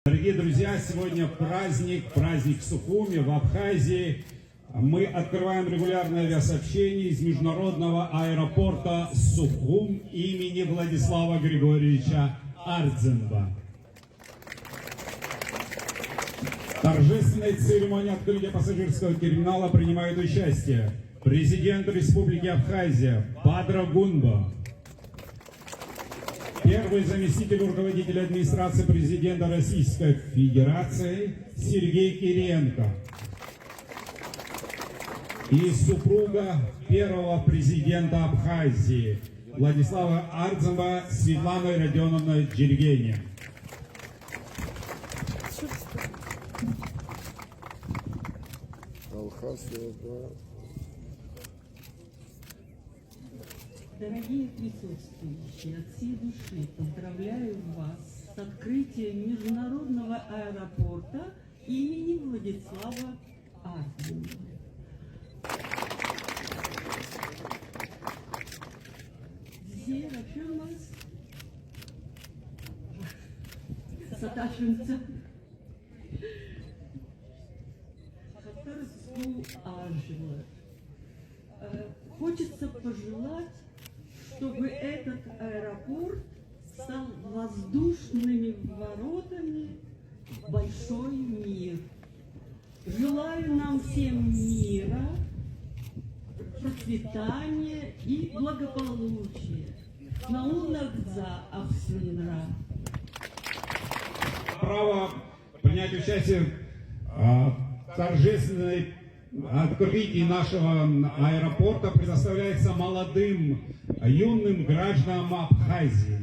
Дорогие друзья, сегодня праздник Сухуми в Абхазии. Мы открываем регулярное авиасообщение из международного аэропорта Сухум имени Владислава Григорьевича Ардзенба. В торжественной церемонии открытия пассажирского терминала принимает участие президент Республики Абхазия Бадра Гунба, первый заместитель руководителя администрации президента Российской Федерации Сергей Кириенко и супруга первого президента Абхазии Владислава Ардзенба Светлана Родионовна Джергеня. Дорогие присутствующие, от всей души поздравляю вас с открытием международного аэропорта имени Владислава Ардзенба. Sehr schönes Саташинца. Хочется пожелать, чтобы этот аэропорт стал воздушными воротами в большой мир. Желаю нам всем мира, процветания и благополучия. Наунагдза Ахсинра. Право принять участие в торжественной открытии нашего аэропорта предоставляется молодым, юным гражданам Абхазии.